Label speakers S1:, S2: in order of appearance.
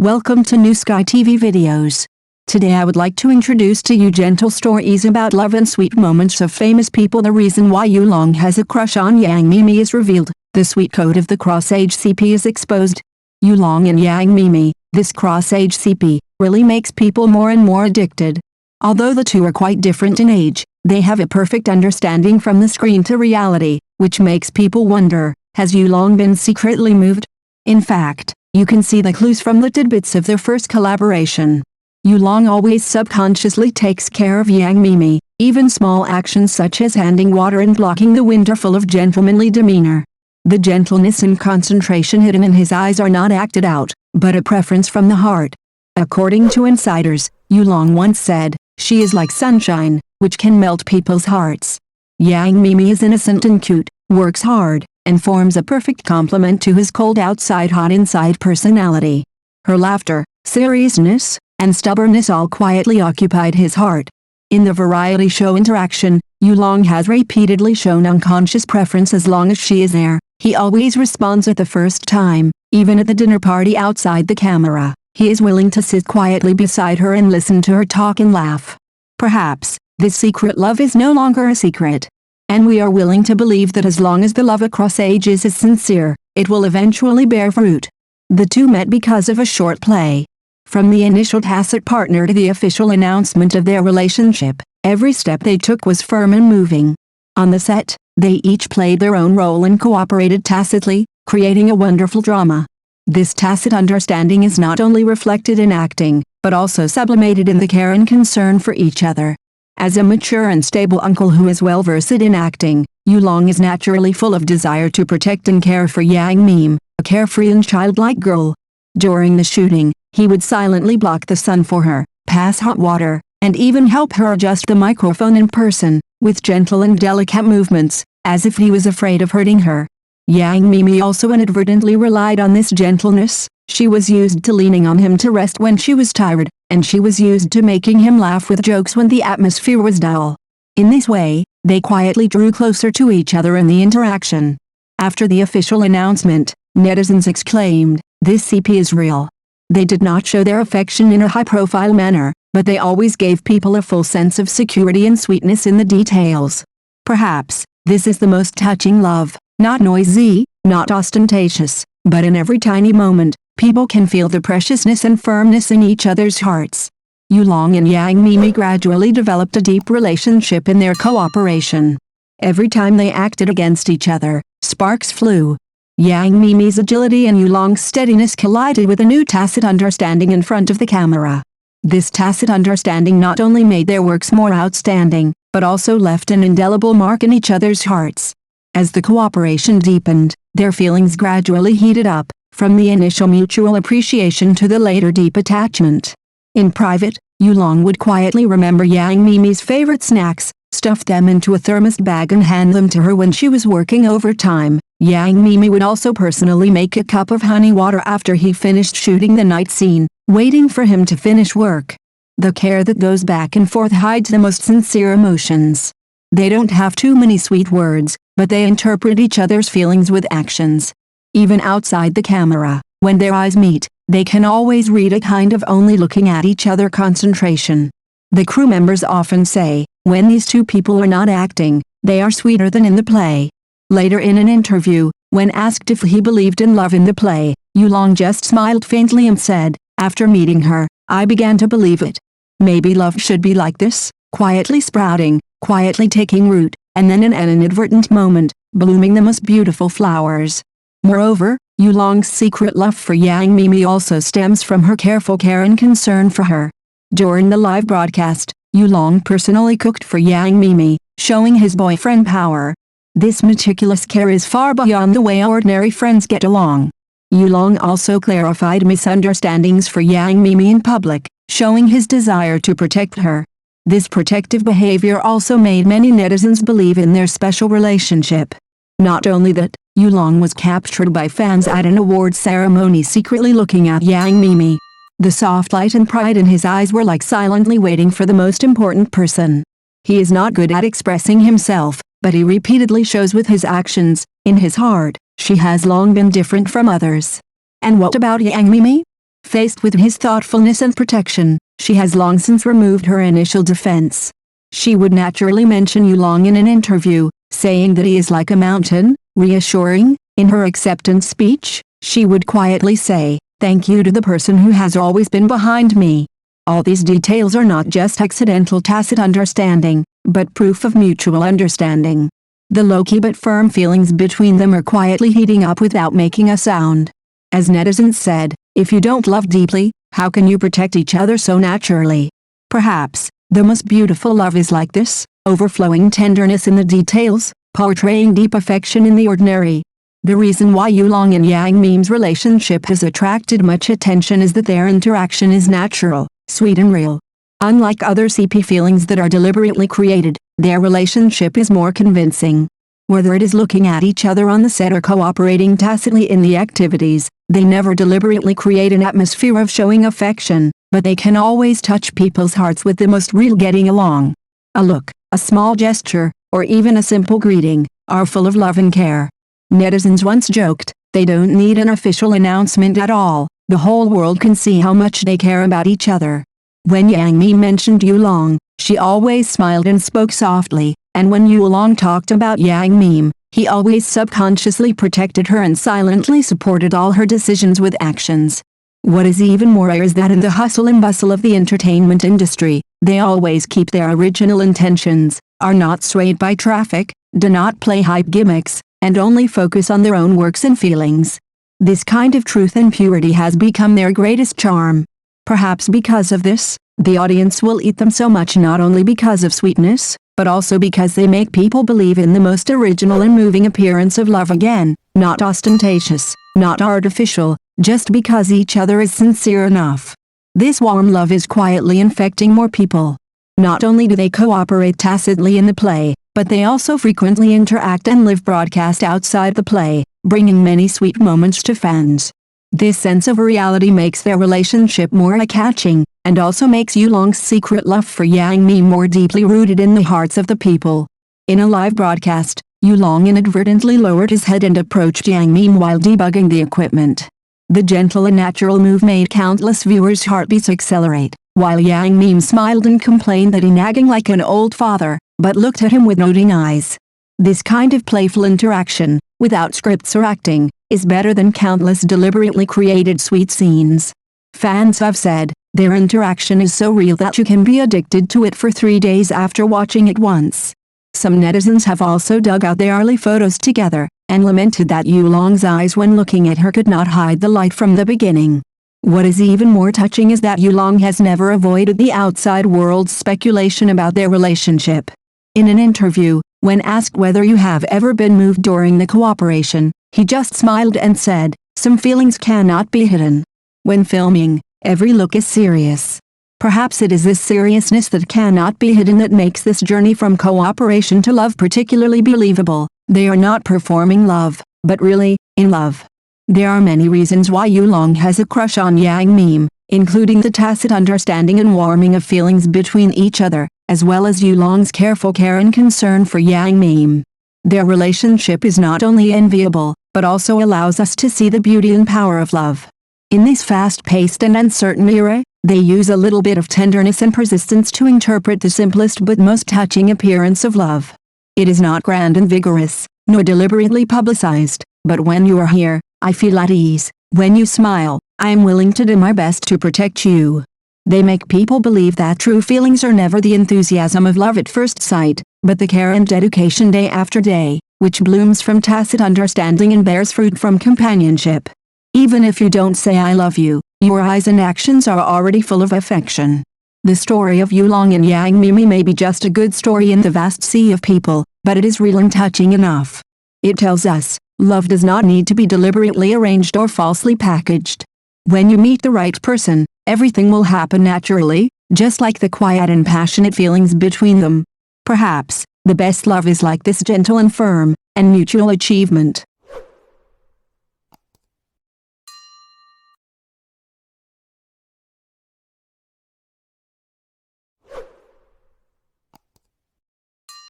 S1: Welcome to New Sky TV videos. Today I would like to introduce to you gentle stories about love and sweet moments of famous people. The reason why Yulong has a crush on Yang Miemie is revealed. The sweet code of the cross-age CP is exposed. Yulong and Yang Miemie, this cross-age CP, really makes people more and more addicted. Although the two are quite different in age, they have a perfect understanding from the screen to reality, which makes people wonder, has Yulong been secretly moved? In fact, you can see the clues from the tidbits of their first collaboration. Yulong always subconsciously takes care of Yang Miemie, even small actions such as handing water and blocking the wind are full of gentlemanly demeanor. The gentleness and concentration hidden in his eyes are not acted out, but a preference from the heart. According to insiders, Yulong once said, "She is like sunshine, which can melt people's hearts." Yang Miemie is innocent and cute, works hard, and forms a perfect complement to his cold outside hot inside personality. Her laughter, seriousness, and stubbornness all quietly occupied his heart. In the variety show Interaction, Yulong has repeatedly shown unconscious preference as long as she is there. He always responds at the first time, even at the dinner party outside the camera. He is willing to sit quietly beside her and listen to her talk and laugh. Perhaps, this secret love is no longer a secret. And we are willing to believe that as long as the love across ages is sincere, it will eventually bear fruit. The two met because of a short play. From the initial tacit partner to the official announcement of their relationship, every step they took was firm and moving. On the set, they each played their own role and cooperated tacitly, creating a wonderful drama. This tacit understanding is not only reflected in acting, but also sublimated in the care and concern for each other. As a mature and stable uncle who is well versed in acting, Yulong is naturally full of desire to protect and care for Yang Miemie, a carefree and childlike girl. During the shooting, he would silently block the sun for her, pass hot water, and even help her adjust the microphone in person, with gentle and delicate movements, as if he was afraid of hurting her. Yang Miemie also inadvertently relied on this gentleness. She was used to leaning on him to rest when she was tired, and she was used to making him laugh with jokes when the atmosphere was dull. In this way, they quietly drew closer to each other in the interaction. After the official announcement, netizens exclaimed, "This CP is real." They did not show their affection in a high-profile manner, but they always gave people a full sense of security and sweetness in the details. Perhaps, this is the most touching love, not noisy, not ostentatious, but in every tiny moment, people can feel the preciousness and firmness in each other's hearts. Yulong and Yang Miemie gradually developed a deep relationship in their cooperation. Every time they acted against each other, sparks flew. Yang Miemie's agility and Yulong's steadiness collided with a new tacit understanding in front of the camera. This tacit understanding not only made their works more outstanding, but also left an indelible mark in each other's hearts. As the cooperation deepened, their feelings gradually heated up, from the initial mutual appreciation to the later deep attachment. In private, Yulong would quietly remember Yang Miemie's favorite snacks, stuff them into a thermos bag and hand them to her when she was working overtime. Yang Miemie would also personally make a cup of honey water after he finished shooting the night scene, waiting for him to finish work. The care that goes back and forth hides the most sincere emotions. They don't have too many sweet words, but they interpret each other's feelings with actions. Even outside the camera, when their eyes meet, they can always read a kind of only looking at each other concentration. The crew members often say, when these two people are not acting, they are sweeter than in the play. Later in an interview, when asked if he believed in love in the play, Yulong just smiled faintly and said, "After meeting her, I began to believe it. Maybe love should be like this, quietly sprouting, quietly taking root, and then in an inadvertent moment, blooming the most beautiful flowers." Moreover, Yulong's secret love for Yang Miemie also stems from her careful care and concern for her. During the live broadcast, Yulong personally cooked for Yang Miemie, showing his boyfriend power. This meticulous care is far beyond the way ordinary friends get along. Yulong also clarified misunderstandings for Yang Miemie in public, showing his desire to protect her. This protective behavior also made many netizens believe in their special relationship. Not only that, Yulong was captured by fans at an awards ceremony secretly looking at Yang Miemie. The soft light and pride in his eyes were like silently waiting for the most important person. He is not good at expressing himself, but he repeatedly shows with his actions, in his heart, she has long been different from others. And what about Yang Miemie? Faced with his thoughtfulness and protection, she has long since removed her initial defense. She would naturally mention Yulong in an interview, saying that he is like a mountain, reassuring. In her acceptance speech, she would quietly say, "Thank you to the person who has always been behind me." All these details are not just accidental tacit understanding, but proof of mutual understanding. The low-key but firm feelings between them are quietly heating up without making a sound. As netizens said, if you don't love deeply, how can you protect each other so naturally? Perhaps, the most beautiful love is like this, overflowing tenderness in the details, portraying deep affection in the ordinary. The reason why Yulong and Yang Miemie's relationship has attracted much attention is that their interaction is natural, sweet and real. Unlike other CP feelings that are deliberately created, their relationship is more convincing. Whether it is looking at each other on the set or cooperating tacitly in the activities, they never deliberately create an atmosphere of showing affection, but they can always touch people's hearts with the most real getting along. A look, a small gesture, or even a simple greeting, are full of love and care. Netizens once joked, they don't need an official announcement at all, the whole world can see how much they care about each other. When Yang Miemie mentioned Yulong, she always smiled and spoke softly, and when Yulong talked about Yang Miemie, he always subconsciously protected her and silently supported all her decisions with actions. What is even more rare is that in the hustle and bustle of the entertainment industry, they always keep their original intentions, are not swayed by traffic, do not play hype gimmicks, and only focus on their own works and feelings. This kind of truth and purity has become their greatest charm. Perhaps because of this, the audience will eat them so much, not only because of sweetness, but also because they make people believe in the most original and moving appearance of love again, not ostentatious, not artificial, just because each other is sincere enough. This warm love is quietly infecting more people. Not only do they cooperate tacitly in the play, but they also frequently interact and live broadcast outside the play, bringing many sweet moments to fans. This sense of reality makes their relationship more eye-catching, and also makes Yulong's secret love for Yang Miemie more deeply rooted in the hearts of the people. In a live broadcast, Yulong inadvertently lowered his head and approached Yang Miemie while debugging the equipment. The gentle and natural move made countless viewers' heartbeats accelerate, while Yang Miemie smiled and complained that he nagging like an old father, but looked at him with noting eyes. This kind of playful interaction, without scripts or acting, is better than countless deliberately created sweet scenes. Fans have said, their interaction is so real that you can be addicted to it for 3 days after watching it once. Some netizens have also dug out their early photos together, and lamented that Yulong's eyes when looking at her could not hide the light from the beginning. What is even more touching is that Yulong has never avoided the outside world's speculation about their relationship. In an interview, when asked whether you have ever been moved during the cooperation, he just smiled and said, "Some feelings cannot be hidden. When filming, every look is serious." Perhaps it is this seriousness that cannot be hidden that makes this journey from cooperation to love particularly believable. They are not performing love, but really, in love. There are many reasons why Yulong has a crush on Yang Miemie, including the tacit understanding and warming of feelings between each other, as well as Yulong's careful care and concern for Yang Miemie. Their relationship is not only enviable, but also allows us to see the beauty and power of love. In this fast-paced and uncertain era, they use a little bit of tenderness and persistence to interpret the simplest but most touching appearance of love. It is not grand and vigorous, nor deliberately publicized, but when you are here, I feel at ease. When you smile, I am willing to do my best to protect you. They make people believe that true feelings are never the enthusiasm of love at first sight, but the care and dedication day after day, which blooms from tacit understanding and bears fruit from companionship. Even if you don't say I love you, your eyes and actions are already full of affection. The story of Yulong and Yang Miemie may be just a good story in the vast sea of people, but it is real and touching enough. It tells us, love does not need to be deliberately arranged or falsely packaged. When you meet the right person, everything will happen naturally, just like the quiet and passionate feelings between them. Perhaps, the best love is like this, gentle and firm, and mutual achievement.